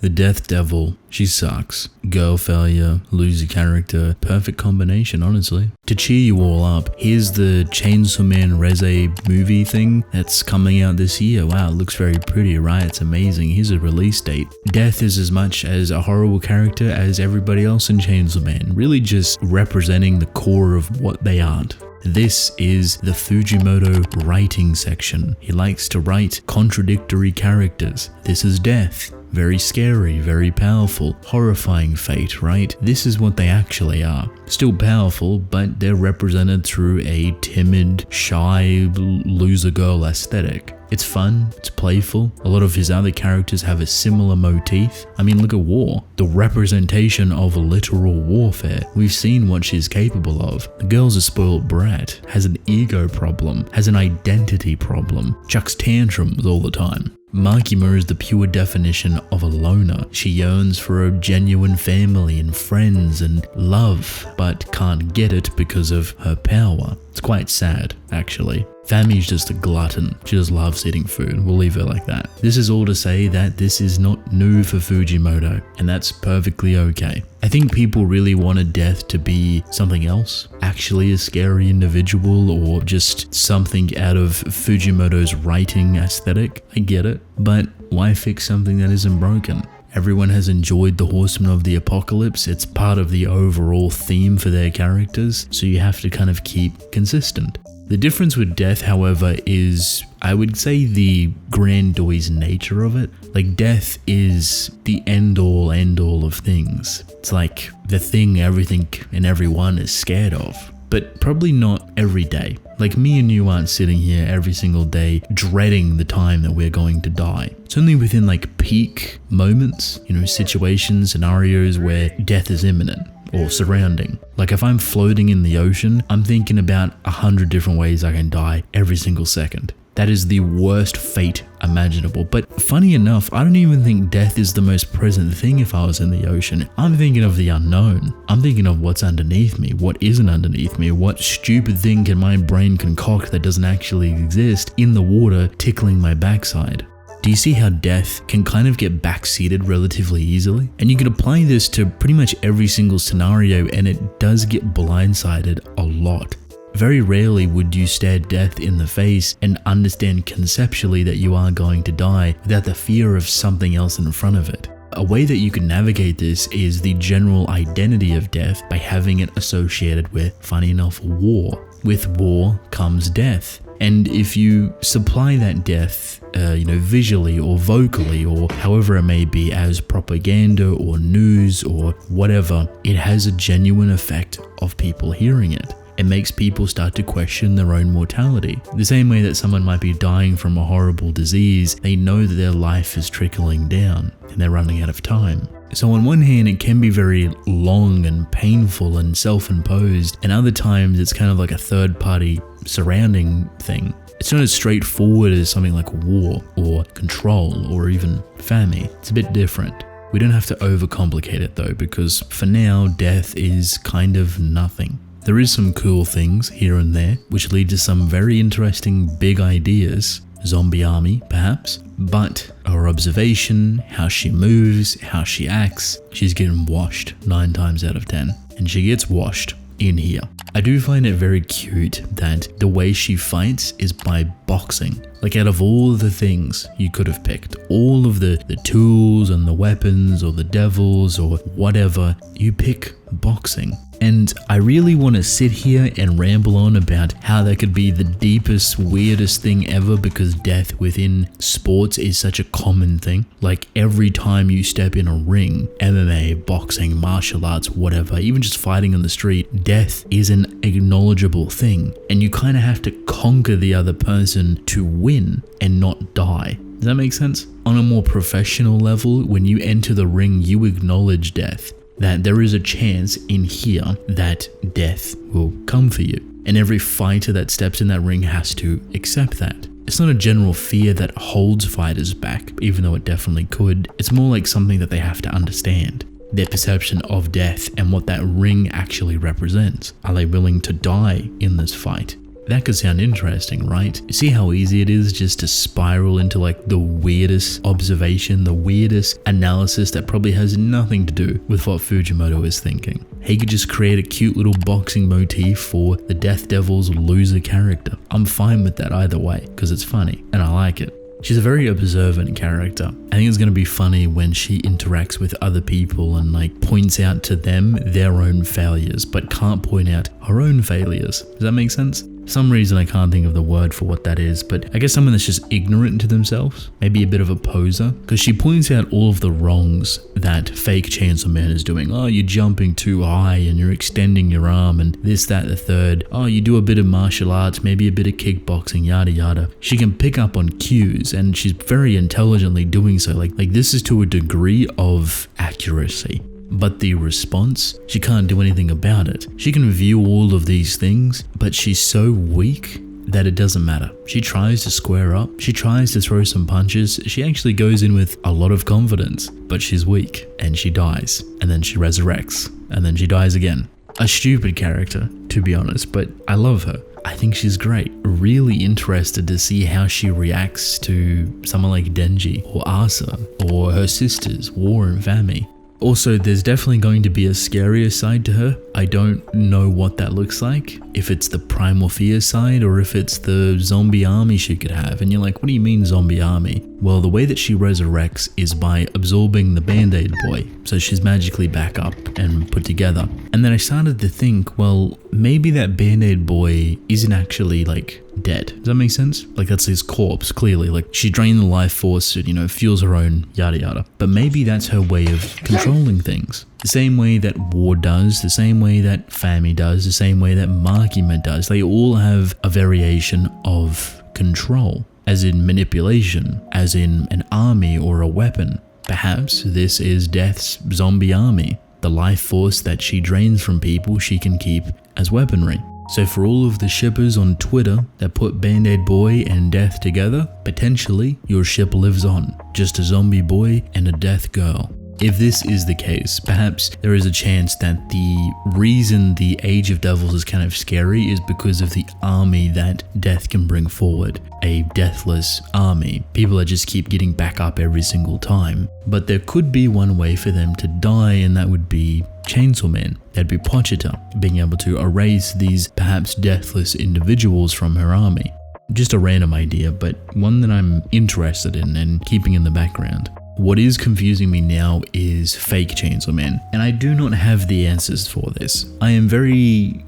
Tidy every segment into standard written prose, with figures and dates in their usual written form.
The Death Devil, she sucks. Girl failure, loser character, perfect combination, honestly. To cheer you all up, here's the Chainsawman Reze movie thing that's coming out this year. Wow, it looks very pretty, right? It's amazing. Here's a release date. Death is as much as a horrible character as everybody else in Chainsaw Man, really just representing the core of what they aren't. This is the Fujimoto writing section. He likes to write contradictory characters. This is Death. Very scary, very powerful, horrifying fate, right? This is what they actually are. Still powerful, but they're represented through a timid, shy, loser girl aesthetic. It's fun, it's playful. A lot of his other characters have a similar motif. I mean, look at War, the representation of literal warfare. We've seen what she's capable of. The girl's a spoiled brat, has an ego problem, has an identity problem, chucks tantrums all the time. Makima is the pure definition of a loner. She yearns for a genuine family and friends and love, but can't get it because of her power. It's quite sad, actually. Fami's just a glutton. She just loves eating food. We'll leave her like that. This is all to say that this is not new for Fujimoto, and that's perfectly okay. I think people really wanted Death to be something else, actually a scary individual or just something out of Fujimoto's writing aesthetic. I get it, but why fix something that isn't broken? Everyone has enjoyed the Horsemen of the Apocalypse. It's part of the overall theme for their characters, so you have to kind of keep consistent. The difference with Death, however, is, I would say, the grandiose nature of it. Like, Death is the end-all of things. It's like the thing everything and everyone is scared of, but probably not every day. Like, me and you aren't sitting here every single day dreading the time that we're going to die. It's only within like peak moments, situations, scenarios where death is imminent or surrounding. Like, if I'm floating in the ocean, I'm thinking about 100 different ways I can die every single second. That is the worst fate imaginable. But funny enough, I don't even think death is the most present thing if I was in the ocean. I'm thinking of the unknown. I'm thinking of what's underneath me, what isn't underneath me, what stupid thing can my brain concoct that doesn't actually exist in the water tickling my backside. Do you see how death can kind of get backseated relatively easily? And you can apply this to pretty much every single scenario, and it does get blindsided a lot. Very rarely would you stare death in the face and understand conceptually that you are going to die without the fear of something else in front of it. A way that you can navigate this is the general identity of death by having it associated with, funny enough, war. With war comes death. And if you supply that death, visually or vocally or however it may be as propaganda or news or whatever, it has a genuine effect of people hearing it. It makes people start to question their own mortality. The same way that someone might be dying from a horrible disease, they know that their life is trickling down and they're running out of time. So on one hand, it can be very long and painful and self-imposed, and other times it's kind of like a third-party surrounding thing. It's not as straightforward as something like war or control or even famine. It's a bit different. We don't have to overcomplicate it though, because for now, death is kind of nothing. There is some cool things here and there, which lead to some very interesting big ideas. Zombie army, perhaps. But her observation, how she moves, how she acts, she's getting washed 9 times out of 10. And she gets washed in here. I do find it very cute that the way she fights is by boxing. Like, out of all the things you could have picked, all of the tools and the weapons or the devils or whatever, you pick boxing. And I really want to sit here and ramble on about how that could be the deepest, weirdest thing ever, because death within sports is such a common thing. Like, every time you step in a ring, MMA, boxing, martial arts, whatever, even just fighting on the street, death is an acknowledgeable thing. And you kind of have to conquer the other person to win and not die. Does that make sense? On a more professional level, when you enter the ring, you acknowledge death. That there is a chance in here that death will come for you. And every fighter that steps in that ring has to accept that. It's not a general fear that holds fighters back, even though it definitely could. It's more like something that they have to understand. Their perception of death and what that ring actually represents. Are they willing to die in this fight? That could sound interesting, right? See how easy it is just to spiral into like the weirdest observation, the weirdest analysis that probably has nothing to do with what Fujimoto is thinking. He could just create a cute little boxing motif for the Death Devil's loser character. I'm fine with that either way, because it's funny and I like it. She's a very observant character. I think it's going to be funny when she interacts with other people and like points out to them their own failures, but can't point out her own failures. Does that make sense? For some reason I can't think of the word for what that is, but I guess someone that's just ignorant to themselves, maybe a bit of a poser, because she points out all of the wrongs that fake Chainsaw Man is doing. Oh, you're jumping too high and you're extending your arm and this, that, the third. Oh, you do a bit of martial arts, maybe a bit of kickboxing, yada yada. She can pick up on cues and she's very intelligently doing so. Like this is to a degree of accuracy. But the response, she can't do anything about it. She can view all of these things, but she's so weak that it doesn't matter. She tries to square up, she tries to throw some punches, she actually goes in with a lot of confidence, but she's weak and she dies, and then she resurrects, and then she dies again. A stupid character, to be honest, but I love her. I think she's great. Really interested to see how she reacts to someone like Denji or Asa or her sisters, War and Fami. Also, there's definitely going to be a scarier side to her. I don't know what that looks like, if it's the primal fear side or if it's the zombie army she could have. And you're like, what do you mean zombie army? Well, the way that she resurrects is by absorbing the Band-Aid boy, so she's magically back up and put together. And then I started to think, well, maybe that Band-Aid boy isn't actually like dead. Does that make sense? Like that's his corpse, clearly. Like she drained the life force, and, fuels her own yada yada. But maybe that's her way of controlling things. The same way that War does, the same way that Fami does, the same way that Makima does. They all have a variation of control, as in manipulation, as in an army or a weapon. Perhaps this is Death's zombie army. The life force that she drains from people she can keep as weaponry. So for all of the shippers on Twitter that put Band-Aid Boy and Death together, potentially your ship lives on. Just a zombie boy and a death girl. If this is the case, perhaps there is a chance that the reason the Age of Devils is kind of scary is because of the army that Death can bring forward. A deathless army. People that just keep getting back up every single time. But there could be one way for them to die, and that would be Chainsaw Man. That'd be Pochita, being able to erase these perhaps deathless individuals from her army. Just a random idea, but one that I'm interested in and keeping in the background. What is confusing me now is fake Chainsaw Man, and I do not have the answers for this. I am very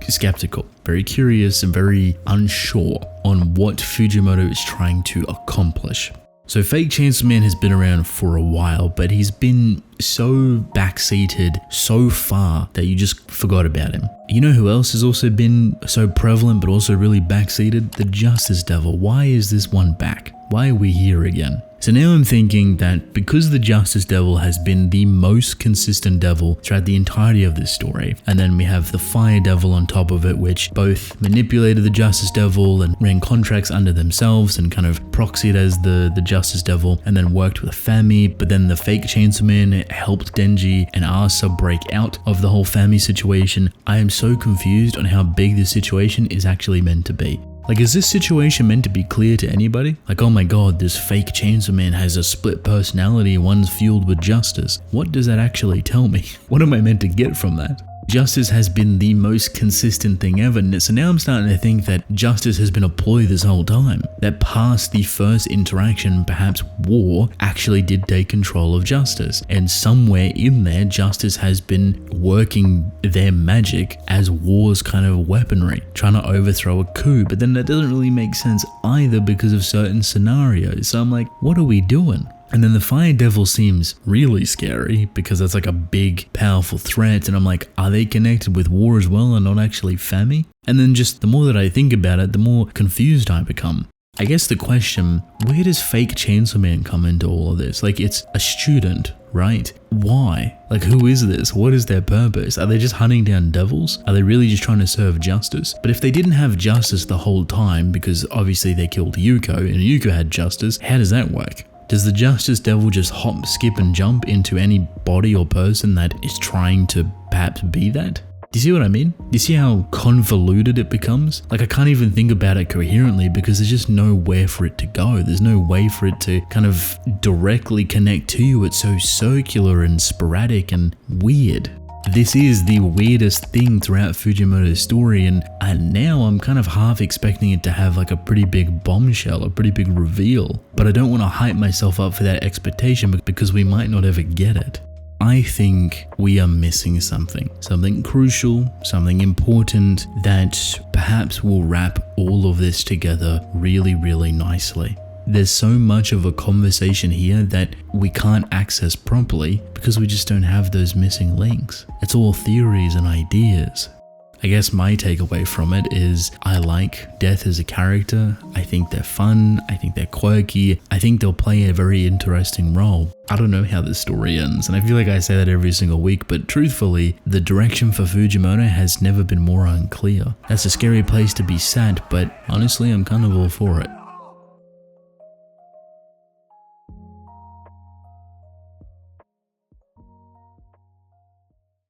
skeptical, very curious, and very unsure on what Fujimoto is trying to accomplish. So fake Chainsaw Man has been around for a while, but he's been so backseated so far that you just forgot about him. You know who else has also been so prevalent but also really backseated? The Justice Devil. Why is this one back? Why are we here again? So now I'm thinking that because the Justice Devil has been the most consistent devil throughout the entirety of this story, and then we have the Fire Devil on top of it, which both manipulated the Justice Devil and ran contracts under themselves and kind of proxied as the Justice Devil, and then worked with Fami, but then the fake Chainsaw Man helped Denji and Asa break out of the whole Fami situation. I am so confused on how big this situation is actually meant to be. Like, is this situation meant to be clear to anybody? Like, oh my god, this fake Chainsaw Man has a split personality, one's fueled with justice. What does that actually tell me? What am I meant to get from that? Justice has been the most consistent thing ever, so now I'm starting to think that justice has been a ploy this whole time. That past the first interaction, perhaps War actually did take control of justice, and somewhere in there, justice has been working their magic as War's kind of weaponry, trying to overthrow a coup, but then that doesn't really make sense either because of certain scenarios. So I'm like, what are we doing? And then the Fire Devil seems really scary because that's like a big, powerful threat. And I'm like, are they connected with War as well and not actually Fami? And then just the more that I think about it, the more confused I become. I guess the question, where does fake Chainsaw Man come into all of this? Like, it's a student, right? Why? Like, who is this? What is their purpose? Are they just hunting down devils? Are they really just trying to serve justice? But if they didn't have justice the whole time, because obviously they killed Yuko and Yuko had justice, how does that work? Does the Justice Devil just hop, skip, and jump into any body or person that is trying to perhaps be that? Do you see what I mean? Do you see how convoluted it becomes? Like, I can't even think about it coherently because there's just nowhere for it to go. There's no way for it to kind of directly connect to you. It's so circular and sporadic and weird. This is the weirdest thing throughout Fujimoto's story, and now I'm kind of half expecting it to have like a pretty big bombshell, a pretty big reveal. But I don't want to hype myself up for that expectation because we might not ever get it. I think we are missing something crucial, something important that perhaps will wrap all of this together really, really nicely. There's so much of a conversation here that we can't access properly because we just don't have those missing links. It's all theories and ideas. I guess my takeaway from it is I like Death as a character. I think they're fun. I think they're quirky. I think they'll play a very interesting role. I don't know how this story ends, and I feel like I say that every single week, but truthfully, the direction for Fujimoto has never been more unclear. That's a scary place to be sat, but honestly, I'm kind of all for it.